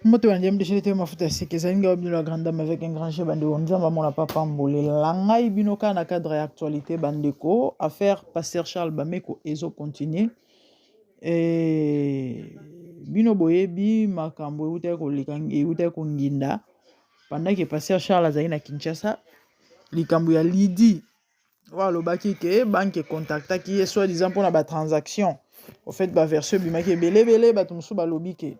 Moto wandiam de chelete mafuta sike zalinga obino la grande dame avec un grand chef bande onzamba mona papa mbole langai bino ka na cadre ya actualité bandeko affaire pasteur Charles Bameko ezo continuer bino boyebi makambo euta ko likangi euta ko nginda pendant que pasteur Charles azali na Kinshasa likambo ya Lidi wa lobaki ke banque contactaki soit disant pour na ba transaction au fait ba verser bimaki belebele bato musu balobi ke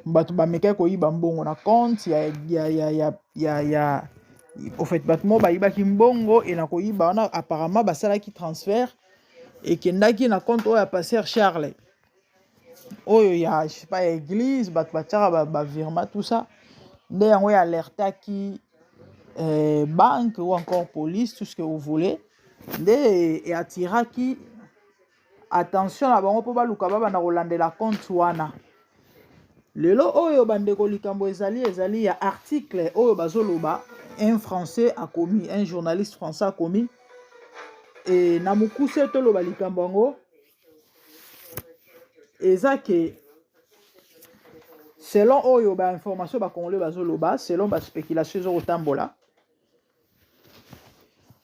bato bameka koyiba mbongo na compte ya au fait bato mo bayibaki mbongo et na koyiba wana apparemment basalaki transfert ekendaki na compte oyo ya pasteur Charles oyo ya je sais pas ya église bato batiaka bavirement tout ça nde yango ya alertaki banque ou encore police tout ce que vous voulez nde et attiraki attention na bango mpo baluka babanda kolandela compte wana. Lelo oyo bandeko likambo ezali ya article oyo bazoloba un français a commis, un journaliste français a commis et na mukuse toloba likambo ngo ezake selon oyo ba information ba congolais bazoloba selon ba spéculation zo tambola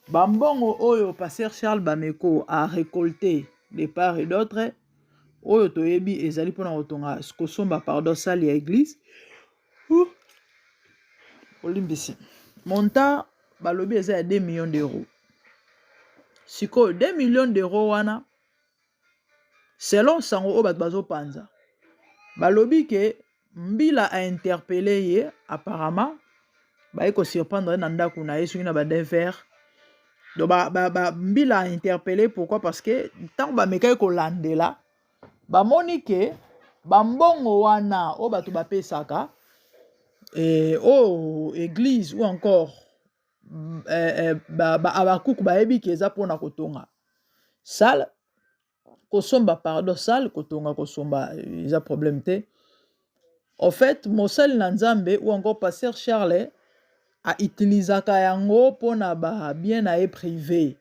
bambongo oyo pasteur Charles Bameko a récolté de part et d'autre oyo toyebi ezali pona kotonga kosomba pardon sali ya église olimbisi monta balobi eza ya 2 millions d'euros sikoyo 2 millions d'euros wana selon sango oyo bato bazopanza balobi ke mbila a interpellé ye apparemment baye kosurprendre na ndako na ye soki na badever donc mbila a interpellé pourquoi parce que ntango bamekaki kolandela bamoni ke bambongo wana oyo bato bapesaka oyo église ou encore abakuku bayebi ke eza mpona kotonga sale kosomba pardon sale kotonga kosomba eza problème te en fait mosali na nzambe ou encore pasteur Charles a utilisaka yango mpona babien na ye privé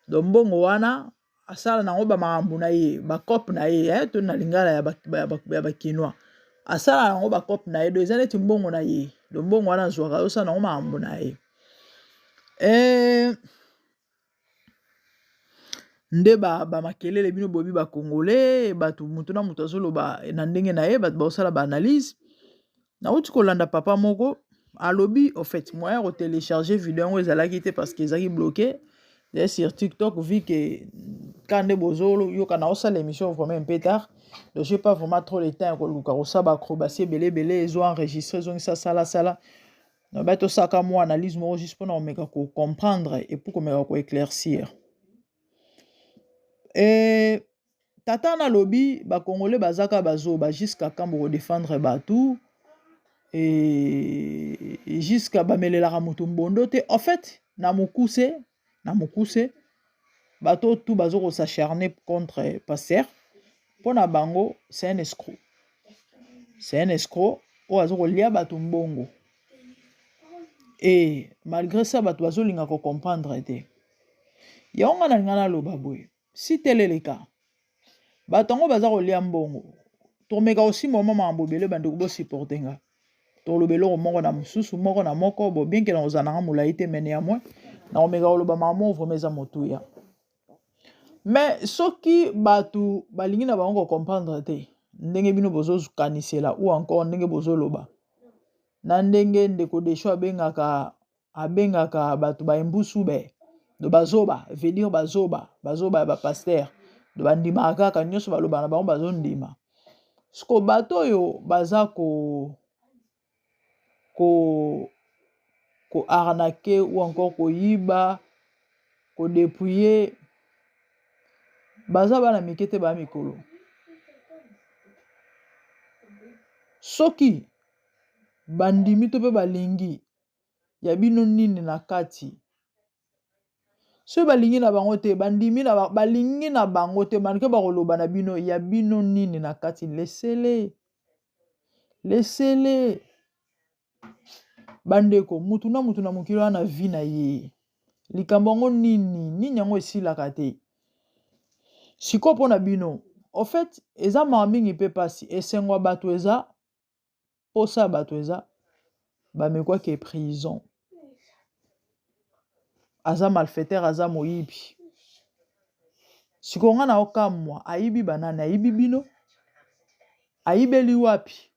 donc mbongo wana asala nango bamakambo na ye bacope na ye to na lingala ya bakinois asala nango bacope na ye do eza neti mbongo na ye do mbongo wana azwaka osala nango makambo na ye nde bamakelele bino bobi bakongole bato mutu na mutu azoloba na ndenge na ye bato baosala baanalyse nauti kolanda papa moko alobi au fait moyen kotélécharger video yango ezalaki te parce que ezalaki bloqué sur TikTok vu que quand nde bozolo yoka na osala émission vraiment un peu tard donc j'ai pas vraiment trop le temps koluka kosaba acrobatie belebele ezo enregistré ezongisa sala donc bato saka mo analyse moko juste mpona komeka comprendre et pour komeka koéclaircir tata na lobi bakongole bazaka bazoba jusqu'à quand bokodéfendre bato et jusqu'à bamelelaka moto mbondo te en fait na mokuse bato tout bazo ko s'acharner contre pasteur pona bango c'est un escroc o azo ko lia bato mbongo et malgré ça bato bazo linga ko comprendre te yaonga na ngana loba boye si teleleka bato ngo baza ko lia mbongo tomeka aussi moment mambo bele bandeko bo supportenga to lobelo moko na mususu moko na moko bo bien que na ozana mulai te mene ya moi na omeka oloba mamo vromeza motuya mais soki bato balingi na bango comprendre te ndenge bino bozo kanisela ou encore ndenge bozo loba na ndenge ndeko desho abengaka bato ba embusu be do bazoba veut dire bazoba ba pasteur do bandima kaka nyonso baloba na bango bazondima sko bato yo baza ko arnaquer ou encore koyiba ko dépouiller baza bana mikete ba mikolo soki bandimi to pe balingi ya bino nini na kati so balingi na bango te bandimi na balingi na bango te manke bakoloba na bino ya bino nini na kati lesele bandeko mutu na mokili wana vi na ye likambo yango nini yango esilaka te siko mpona bino en fait eza mama mingi mpe pasi esengwa bato eza posa bato eza bamekwa ke prison aza malfaiteur aza moyibi sikonga na okamwa ayibi banani ayibi bino ayibeli wapi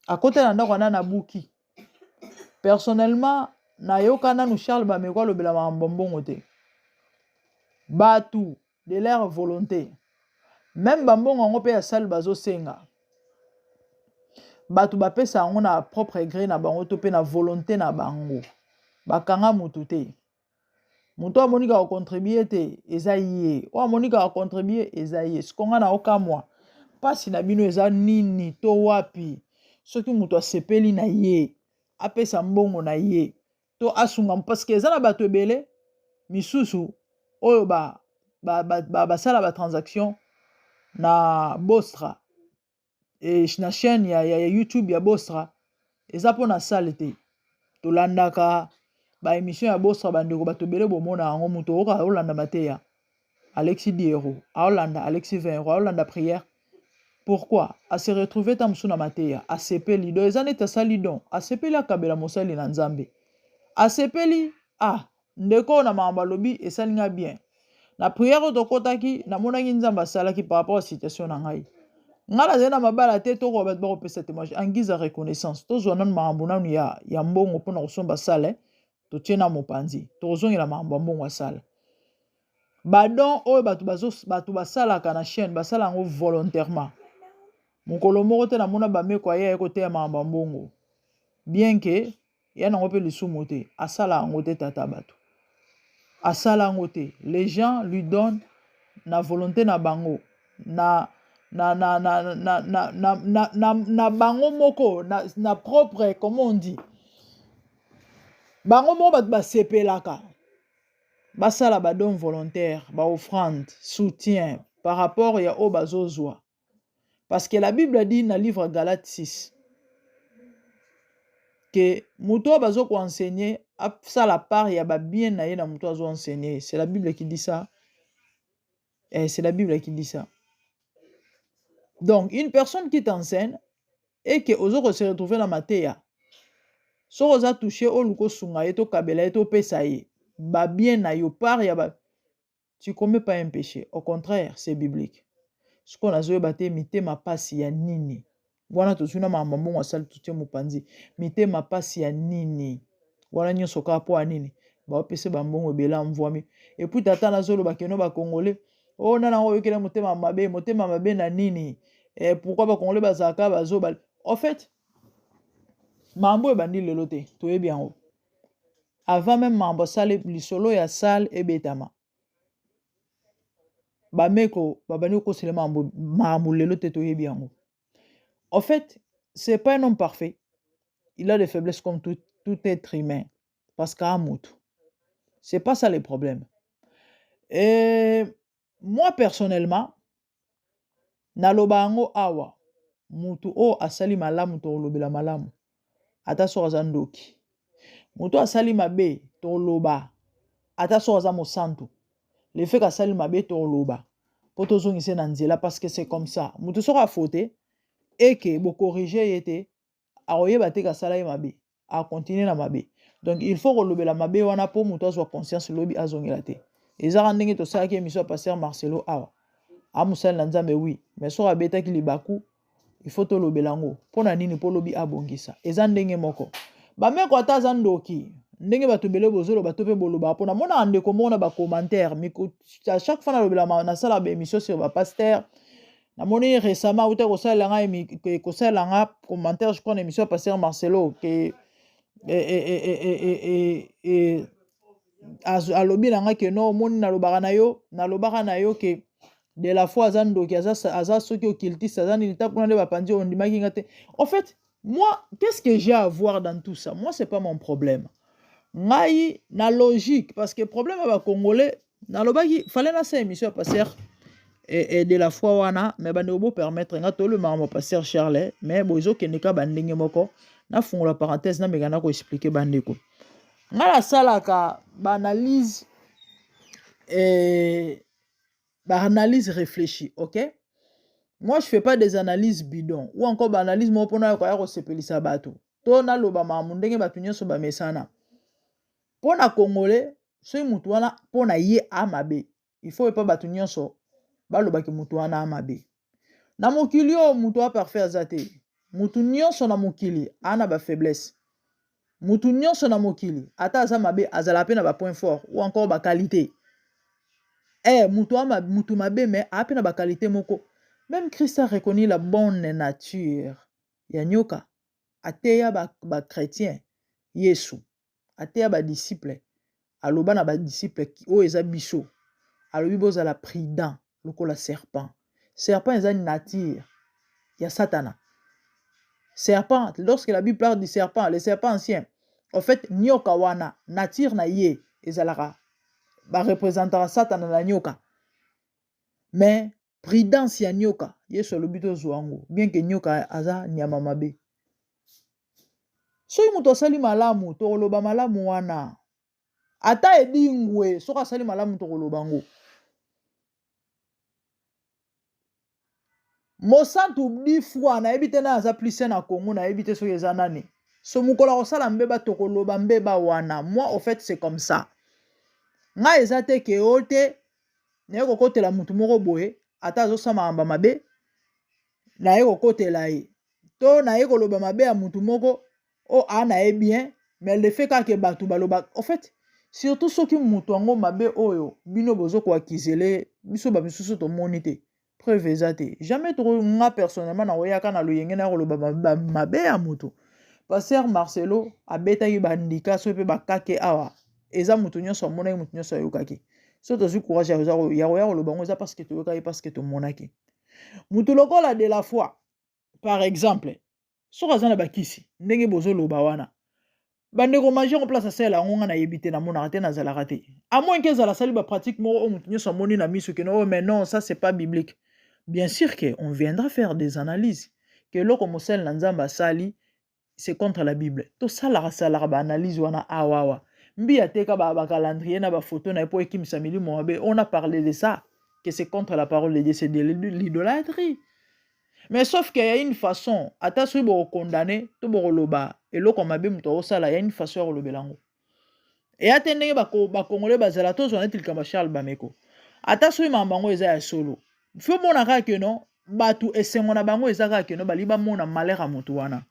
akotela ndako wana na buki personnellement nayoka nanu Charles bamekwa lobela mambongo te batu de leur volonté même bambongo yango pe ya sale bazosenga batu bapesa yango na propre gré na bango to pe na volonté na bango bakanga mutu te mutu amonika kocontribue te eza ye o amonika kocontribue eza ye sikonga na okamwa pasi na bino eza nini to wapi soki mutu asepeli na ye apesa mbongo na ye to asunga parce que eza na bato ebele misusu oyo basala batransaction na Bostra na chaîne ya YouTube ya Bostra eza mpona sale te tolandaka baémission ya Bostra bandeko bato ebele bomona yango mutu oyoka aolanda mateya Alexis 10 euros aolanda Alexis 20 euros aolanda prière. Pourquoi? A se retrouver tam suna mateya asepeli do eza neti asali don asepeli akabela mosali na nzambe asepeli ndeko na makambo alobi esalinga bien na prière tokotaki namonaki nzambe asalaki par rapport à situation na ngai nazali na mabala te tokoba bato bakopesa témoignage en guise ya reconnaissance tozwa nanu makambo nanu ya mbongo mpona kosomba sale totie na mopanzi tokozongela makambo ya mbongo asala badon oyo bato basalaka na chaîne basala yango volontairement mokolo moko te namona bameko aya ekoteya makambo ya mbongo bien ke ya nango mpe lisumu te asala yango te tata bato asala yango te les gens lui donnent na volonté na bango na bango moko na propre comment on dit bango moko bato basepelaka basala badon volontaire baoffrande soutien par rapport ya oyo bazozwa parce que la Bible dit dans le livre Galates 6 que muto bazo ko enseigner ça la part ya ba bien na ye na muto azo enseigner. C'est la Bible qui dit ça. C'est la Bible qui dit ça. Donc une personne qui t'enseigne et que ozo se retrouver dans mateya so oza toucher o luko sunga eto kabela eto pesa ye ba bien na yo part ya ba tu commets pas un péché, au contraire c'est biblique. Ce qu'on a zoé bate mitema pasi ya nini wana tozuna makambo mbongo asali tutie mopanzi mitema pasi ya nini wana nyonso kaka po ya nini baopesa bambongo ebele mvwami epuis tata nazoloba keno bakongole o nana oyo yokela motema mabe na nini pourquoi bakongole bazalaka bazoba en fait makambo ebandi lelo te toyebi yango avant même makambo asali lisolo ya sale ebetama bameko babandi kokosela makambo lelo te toyebi yango. En fait, c'est pas un homme parfait. Il a des faiblesses comme tout être humain. Parce qu'à Moutou. C'est pas ça le problème. Et moi, personnellement, nalobango awa. Moutou o asali malamu to lobela malamu. Ata so azandoki. Moutou asali mabe to loba. Ata so azamo santo. Le fait qu'asali mabe to loba. Poto zongise na nzela parce que c'est comme ça. Moutou sera fauté. Et que vous corrigez été a oyeba te kasala mabe a continuer na mabe donc il faut relever la mabe wana po muto azwa conscience lobi azongela te ezaka ndenge to sala ke mission pasteur Marcelo awa amusala na nzambe oui mais so abeta ki libaku il faut to lobelango pona nini po lobi abongisa eza ndenge moko ba meko ataza ndoki ndenge bato bele bozolo bato pe boloba pona mona ande ko mona ba commentaire miko à chaque fois na lobela na sala ba émission sur ba pasteur namoni récemment uta kosala nga commentaire je prends l'émission pasteur Marcelo que alobi na nga ke no moni nalobaka na yo ke de la fois aza ndoki aza soki okiltiste aza nini ta kuna nde bapandi ondimaki nga te. En fait moi qu'est-ce que j'ai à voir dans tout ça? Moi c'est pas mon problème ngai na logique parce que problème ya bakongolais nalobaki fallait na sa émission pasteur et de la foi wana mais bande obo permettre nga to le maman pasteur Charles mais bozo keneka bandenge moko na fungola parenthèse na mekana ko expliquer bandeko nga la salaka ba analyse réfléchie, OK? Moi, je fais pas des analyses bidons. Ou encore, analyse moi pour na ko sepelisa bato. To na loba mamundenge batu nyonso ba mesana. Pour na Congolais, so mutu wana pour na ye amabe. Il faut pas batu nyonso ba loba ki mutu wana amabe. Na mokili o mutu a parfait azate. Mutu nyonso na mokili ana ba faiblesse. Mutu nyonso na mokili ata aza mabe azala pe na ba point fort ou encore ba qualité. Mutu mabe mais a pe na ba qualité moko. Même Christ a reconnu la bonne nature. Ya nyoka. Ateya ba chrétien. Yesu. Ateya ba disciple. Aloba na ba disciple o eza biso. Alobi bozala prudent lokola serpent. Serpent eza nature. Ya Satana. Serpent, lorsque la Bible parle du serpent, le serpent ancien, en fait, nyoka wana, nature na ye, ezalara, ba représentera Satana na nyoka. Mais, prudence ya nyoka, yeso lobito zwango, bien que nyoka aza nyama mabe. Soki muto asali malamu, tokoloba malamu wana. Ata edingwe, soki asali malamu tokoloba ngo. Mosantu 10 fois na ebite na aza plus na Congo na ebite soki eza nani. So mukola kosala mbeba tokoloba mbeba wana. Moi au fait c'est comme ça. Nga eza te ke ote na yeko kotela mutu moko boye ata azosama amba mabe na yeko kotela ye. To na yeko loba mabe ya mutu moko o ana e bien mais le fait que batu baloba en fait surtout soki mutu ango mabe oyo bino bozo ko akizele biso ba misusu to monite. Preuve ezate. Jamais trop nga personnellement na oyaka na loyenge na koloba mabe ya mutu. Pasteur Marcelo abetaki bandika so pe bakake awa. Eza mutu nyonso monaki mutu nyonso ayokaki. So tozu courage ya koloba ngo eza parce que toyokaki parce que to monaki. Mutu lokola de la foi. Par exemple, so kazana bakisi ndenge bozo loba wana. Bandeko majeur en place asela ngonga na yebite na mona te na zala raté. À moins que zala sali ba pratique mo mutu nyonso moni na miso que non mais non ça c'est pas biblique. Bien sûr qu'on viendra faire des analyses. Que l'oko mosel nanzamba sali, c'est contre la Bible. Tout ça, la analyse wana awawa. Mbi ateka ba calendrier na ba photo na epo ekim samili moabe. On a parlé de ça. Que c'est contre la parole de Dieu, c'est de l'idolâtrie. Mais sauf qu'il y a une façon. Ata sui bo condamné, to bo loba. Et l'oko mabe mto osala, il y a une façon de lobelango. Et atendenge ba congolais ba zalato zo netil kamba Charles Bameko. Ata sui mambango eza ya solo. Faut mona que non batu esengo na bango ezaka que non baliba mona malheur à mutu wana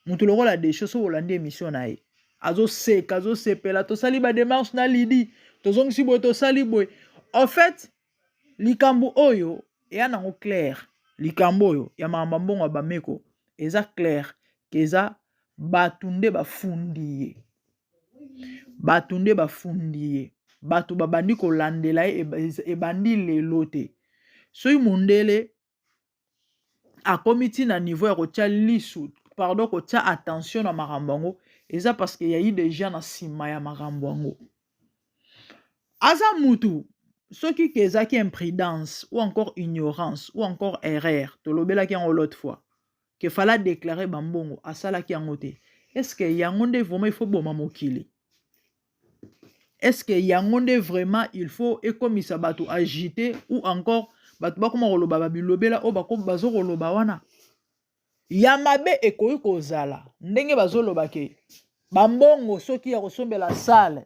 mutu lokola des choses olandi émission na ye azo sepela to sali ba démarche na lidi to zongisi boy to sali boy en fait likambo oyo ya nango clair likambo oyo ya mamba mbongo bameko eza clair keza batunde bafundi ye batu babandi kolandela ebandi lelo te. Soy mundele a comité na niveau ya kotia lisu pardon kotia attention na makambo et ça parce qu'il y a eu des gens na sima ya makambo aza mutu soki kezaki imprudence ou encore ignorance ou encore erreur to lobelaki en l'autre fois que fallait déclarer bambongo asala ki angote est-ce que yangonde vraiment il faut boma mokili est-ce que yangonde vraiment il faut ekomisa batu agiter ou encore batu bakoma koloba babilobela o bako bazo koloba wana ya mabe ekoyi kozala ndenge bazoloba ke bambongo soki ya kosombela sale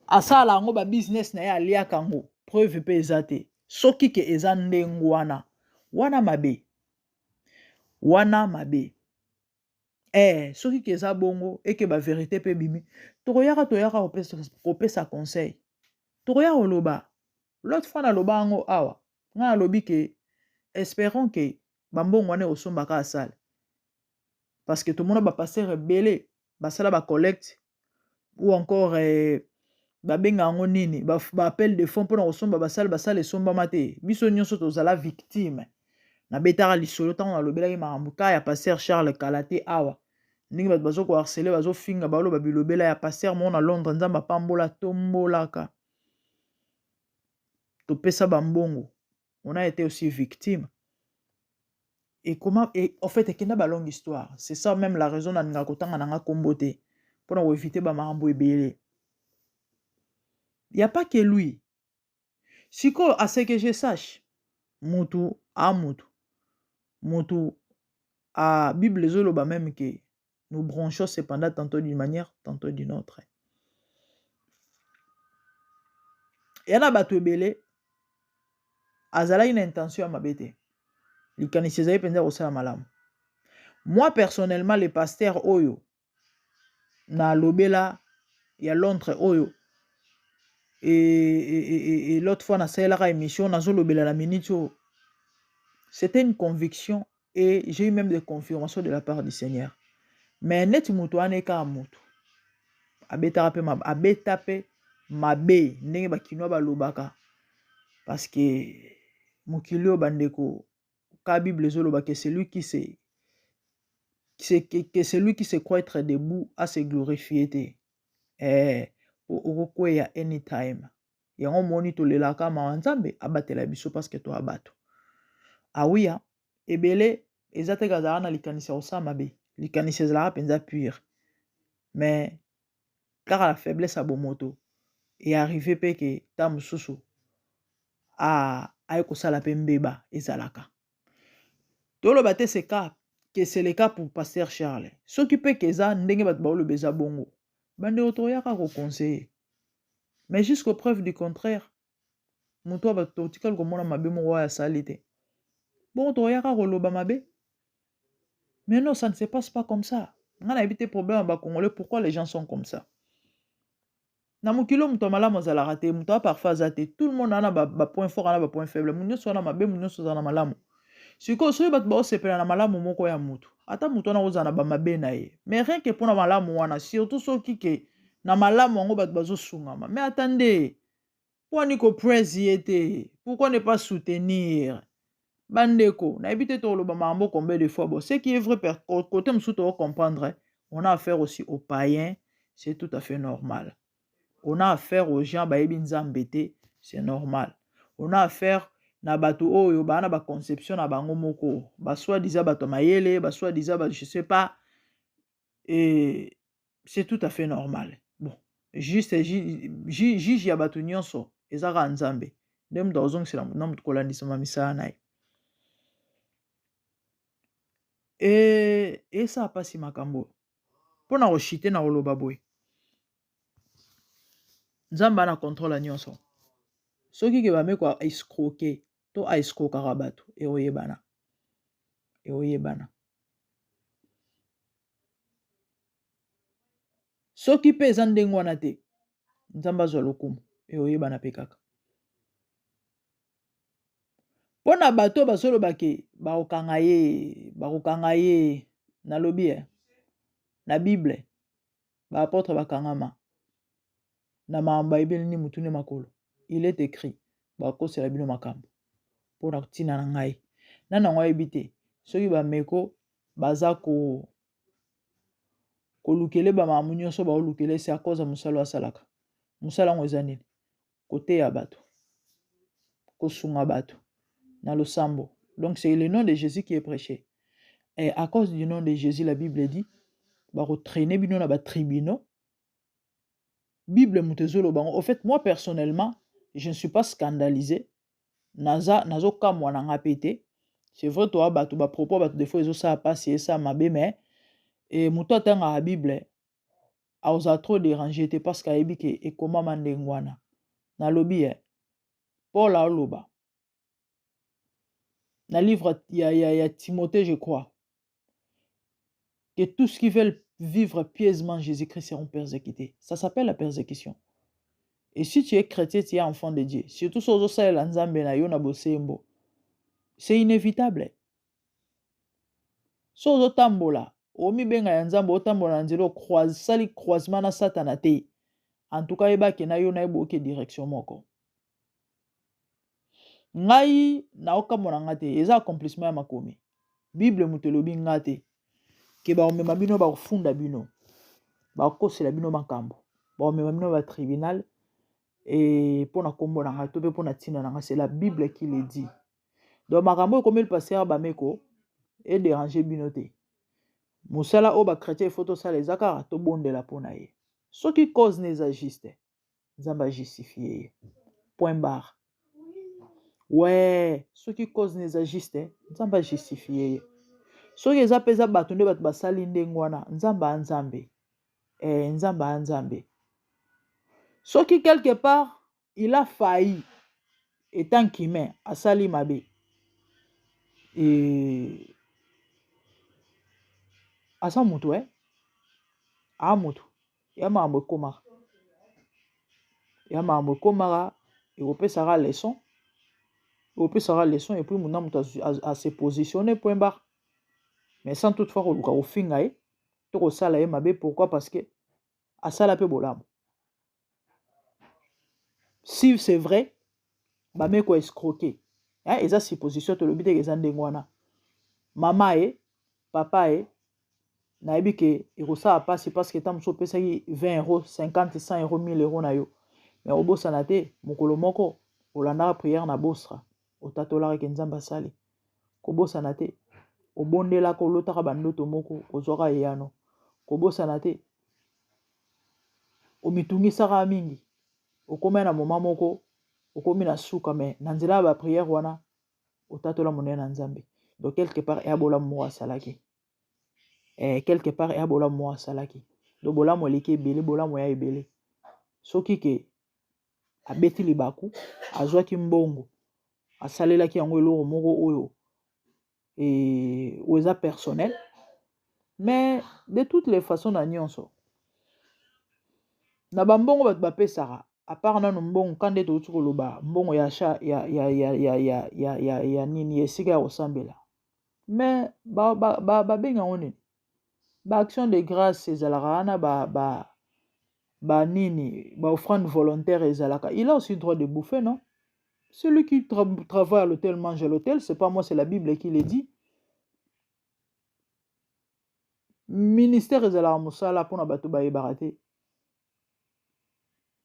asala yango ba business na ye aliaka ngo preuve pe eza te soki ke eza ndenge wana mabe soki ke eza bongo eke ba vérité pe bimi toyaka kopesa conseil tokoya koloba l'autre fois na loba yango awa nga lobi ke espérons que bambongo wana osombaka asala parce que tout le monde ba passer rebelle basala ba collecte ou encore babenga ngo nini ba appel de fonds pour osomba basala esomba mate biso nyonso tozala victime na betara lisolo tango na lobelaki makambuka ya passer Charles Kalate awa ndenge bato bazoko harceler bazofinga baloba bilobela ya passer mo na Londres nzamba pambola tombolaka topesa bambongo on a été aussi victime. Et comment, et en fait, il y a une longue histoire. C'est ça même la raison dans la comboté pour éviter ba marambo ebele. Il n'y a pas que lui. Si à ce que je sache, mutu a mutu. moto à Bible zoloba même que nous branchons cependant tantôt d'une manière, tantôt d'une autre. Et na bato ebele azala une intention à mabete. Likanisi ezali penza kosala malamu. Moi personnellement le pasteur oyo na lobela ya Londres oyo et l'autre fois na saelaka émission nazo lobela la minute oyo. C'était une conviction et j'ai eu même des confirmations de la part du Seigneur. Mais net mutu aneka mutu abeta pe mabe ndenge bakino balobaka parce que mokili o bandeko ka Bible zoloba que celui qui se croit être debout a se glorifier okokweya anytime yango moni tolelaka mawa nzambe abatela biso parce que to abato awia ebele ezate kazala na likanisi ya kosala mabe likanisi ezalaka mpenza pure mais kaka la faiblesse ya bomoto earrive mpe ke ta mosusu aye kosala mpe mbeba ezalaka toloba te seka que c'est le cas pour pasteur Charles soki mpe keza ndenge bato baoloba eza bongo bandeko toyaka koconseiller mais jusqu'aux preuves du contraire moto bato totikali komona mabe moko oyo asali te bon toyaka koloba mabe mais non ça ne se passe pas comme ça nga na yebi te problème ya bakongolais pourquoi les gens sont comme ça na mokilo moto malamu azalaka te moto parfois aza te tout le monde ana bapoint fort ana bapoint faible nyonso wana mabe nyonso aza na malamu sikoyo soki bato baosepela na malamu moko ya motu ata moto wana kozala na bamabe na ye mais rien que mpo na malamu wana surtout soki ke na malamu yango bato bazosungama mais attendez poni kopresse ye te pourquoi ne pas soutenir bandeko nayebi te toloba makambo combien de fois bon ce qui est vrai côté mosusu tokocomprendre on a affaire aussi aux païens c'est tout à fait normal on a affaire aux gens bayebi nzambe te c'est normal on a affaire na bato oyo bana ba conception na bango moko ba soi-disant bato mayele ba soi-disant je sais pas et c'est tout à fait normal bon juste juge ya bato nyonso ezaka nzambe ndem dozong sila na mutu kolandisa misala na ye esa pasi makambo mpona koshite na koloba boye nzambe ana contrôle nyonso soki ke bame ko escroquer to escroquera bato eoyebana soki mpe eza ndenge wana te nzambe azwa lokumu eoyebana mpe kaka mpo na bato bazolobake bakokanga ye nalobi na bible baapotre bakangama na makambo ayebeli ni mutu ne makolo il est écrit bakosela bino makambo mpo na ntina na ngai nana yango ayebi te soki bameko baza kolukele bamakambo nyonso baolukele se akoza mosala asalaka mosala yango eza nini koteya bato kosunga bato na losambo donc c'est le nom de Jésus qui est prêché et à cause du nom de Jésus la Bible dit bakotraîner bino na batribunaux Bible mutezolo bango. En fait, moi personnellement, je ne suis pas scandalisé. Nazo kamwa na ngapete. C'est vrai toi bato ba propos bato des fois ils ça passer ça mabe mais et muto tanga la Bible a osa trop déranger te parce qu'ayebi ke e koma mandengwana. Na lobi Paul a loba. Na livre ya Timothée je crois que tous qui veulent vivre pieusement Jésus-Christ seront persécutés. Ça s'appelle la persécution. Et si tu es chrétien, tu es enfant de Dieu. Surtout si tu es nzambe na yo na bosembo. C'est inévitable. Si tu tambola, omi benga ya nzambe otambola nzelo sali croisement na satana te. En tout cas, eba ke na yo na ebo ke direction moko. Ngai na okamona ngate, eza accomplissement ya makomi. Bible mutelobi ngate. Ke ba omema bino ba ofunda bino. Ba okosela bino makambo. Ba omema bino ba tribunal. Et pour na kombo na ngato pe pour na tina na c'est la Bible qui le dit. Donc makambo comme le pasteur bameko et déranger binoté. Musala o ba chrétien photo ça les akara to bondela pona ye. Ce qui cause n'est juste. Nzamba justifié. Point barre. ouais soki cause neza juste nzambe justifie soki eza peza bato nde bato basali ndenge wana nzambe anzambe nzambe anzambe soki quelque part il a failli étant qu'humain asali mabe asa moto moto ya makambo ekomaka ekopesaka leçon et puis muna moto ase positionner point barre mais sans toutefois koluka kofinga ye to kosala ye mabe pourquoi parce que asala mpe bolamu si c'est vrai bame koescroquer eza supposition tolobi teke eza ndenge wana mama ye papa ye nayebi ke ekosala pasi parce que ta mosu opesaki 20 euros 50 100 euros 1000 euros na yo mais obosana te mokolo moko olandaka prière na bosra otatolaka ke nzambe asali kobosana te obondelaka olotaka bandoto moko ozwaka eyano kobosana te omitungisaka mingi okomi na moma moko okomi na suka mais na nzela ya baprière wana otatola monene na nzambe donc quelque part eya bolamu moko asalaki quelque part eya bolamu moko asalaki donc bolamu eleki ebele bolamu eya ebele soki ke abeti libaku azwaki mbongo asalelaki yango eloko moko oyo eza personnel mais de toutes les façons na nyonso na bambongo bato bapesaka apart nano mbongo kande touti koloba mbongo ya nini esika ya kosambela mais babenga ngo nini baaction de grâce ezalaka wana nini offrande volontaire ezalaka il a aussi droit de bouffer non celui qui travaille à l'hôtel mange à l'hôtel c'est pas moi c'est la Bible qui le dit ministère ezalaka mosala mpona bato bayebaka te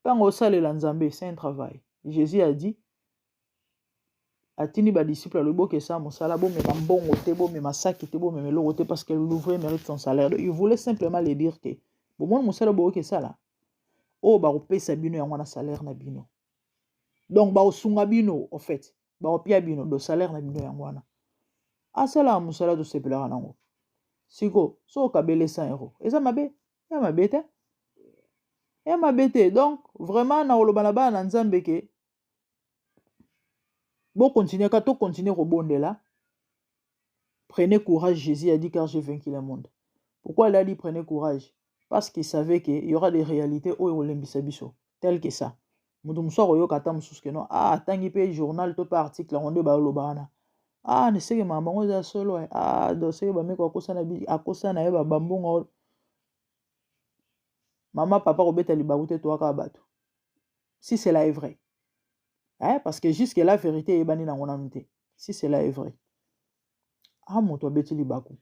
ntango osalela nzambe c'est un travail Jésus a dit atini badisciple alobi bokesa mosala bomema mbongo te bomema saki te bomema eloko te parce que l'ouvrier mérite son salaire il voulait simplement le dire que bomoni mosala bokesala oyo bakopesa bino yango na salaire na bino donc bakosunga bino en fait bakopia bino do salaire na bino yango wana asalaka mosala tosepelaka nango siko so okabele 100 euros eza mabe ya mabe te donc vraiment na koloba na bana na nzambe ke continuer kobondela prenez courage Jésus a dit car j'ai vaincu le monde pourquoi il a dit prenez courage parce qu'il savait qu'il y aura des réalités oyo olembisa biso tel que ça mutu mosu akoyoka ata mosusu ke no atangi mpe journal to mpe article yango nde bayoloba wana neseke makambo yango eza solo doseke bameko akosa na ye bambongo mama papa kobeta libaku te toaka bato si cela est vrai parce que jusque la vérité eyebani nango nanu te si cela est vrai moto abeti libaku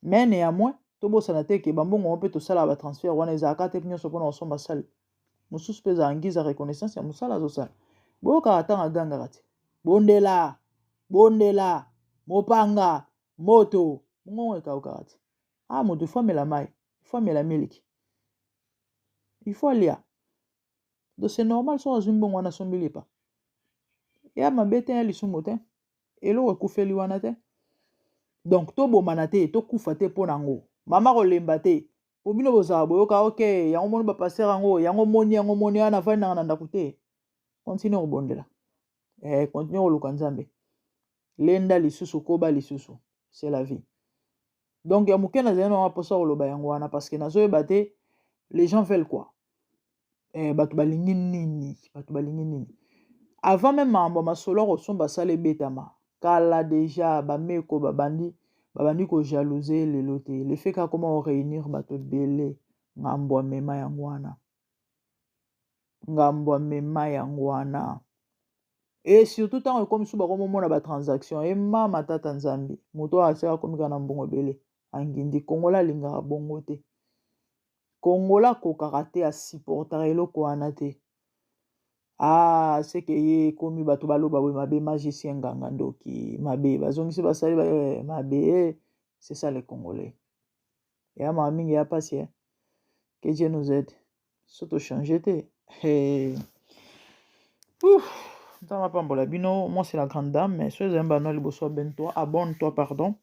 mais néanmoins tobosana te ke bambongo mpe tosala batransfert wana ezalaka te nyonso mpona kosomba sale mosusu mpe ezala ngiza reconnaissance ya mosala azosala boyokaka ntango agangaka te bondela mopanga moto mongongo ekaukaka te moto ifo amela mai ifo amela miliki ifo alia donc c'est normal so azwi mbongo wana asombi lipa ya mabe te ya lisumu te eloko ekufeli wana te donc tobomana te tokufa te mpo nango mama kolemba te po bino bozala boyoka ok yango moni bapaster yango moni wana vandi nanga na ndako te continue kobondela continue koluka nzambe lenda lisusu koba lisusu c'est la vie donc ya moke nazali nanga mposa koloba yango wana parce que nazoyeba te les gens veulent quoi bato balingi nini avant même makambo masolo akosomba asala ebetama kala déjà bameko babandi kojalouser lelo te le fait kaka koma koréunir bato ebele ngambo amema yango wana et surtout ntango ekomi so bakomomona batransaction emama tata nzambe moto aseka akomika na mbongo ebele angindi kongola alingaka bongo te kongola akokaka te asupportaka eloko wana te seke ye ekomi bato baloba boye mabe magicien nganga ndoki mabe bazongisi basali mabe c'est ça les congolais eya maka mingi ya pasi que Dieu nous aide so tochange te Moi, c'est la grande dame, mais abonne-toi, pardon.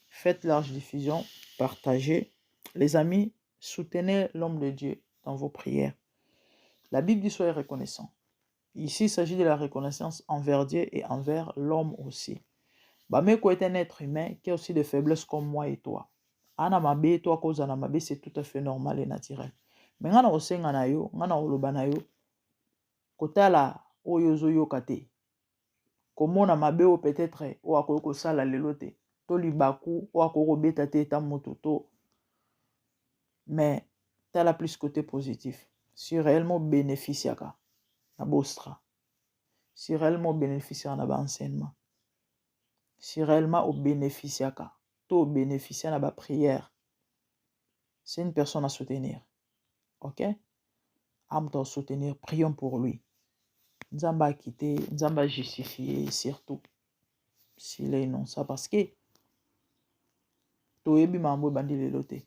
Faites large diffusion, partagez. Les amis, soutenez l'homme de Dieu dans vos prières. La Bible dit soyez reconnaissants. Ici, il s'agit de la reconnaissance envers Dieu et envers l'homme aussi. Mais quoi est un être humain qui a aussi des faiblesses comme moi et toi. Ana mabe, toi, cause ana mabe, c'est tout à fait normal et naturel. Mais ngana osenga na yo, ngana oloba na yo, kotala oyo zoyo kate. Komona mabe o peut-être o akoko sala lelo te. To libaku o akoko beta te ta mototo. Mais tala plus côté positif. Si réellement bénéficiaka na bostra. Si réellement bénéficiaka na ba enseignement. Si réellement au bénéficiaka, to bénéficier na ba prière. C'est une personne à soutenir. OK? Amto soutenir, prions pour lui. Nzamba quitter, Nzamba justifier surtout. S'il est innocent parce que toyebi mambo bandi lelo te.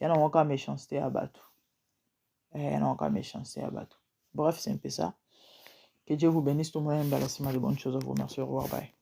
Yana waka méchanceté à battre. Yana waka méchanceté à battre. Bref, c'est un peu ça. Que Dieu vous bénisse, tout le monde. De bonnes choses à vous. Merci, au revoir, bye.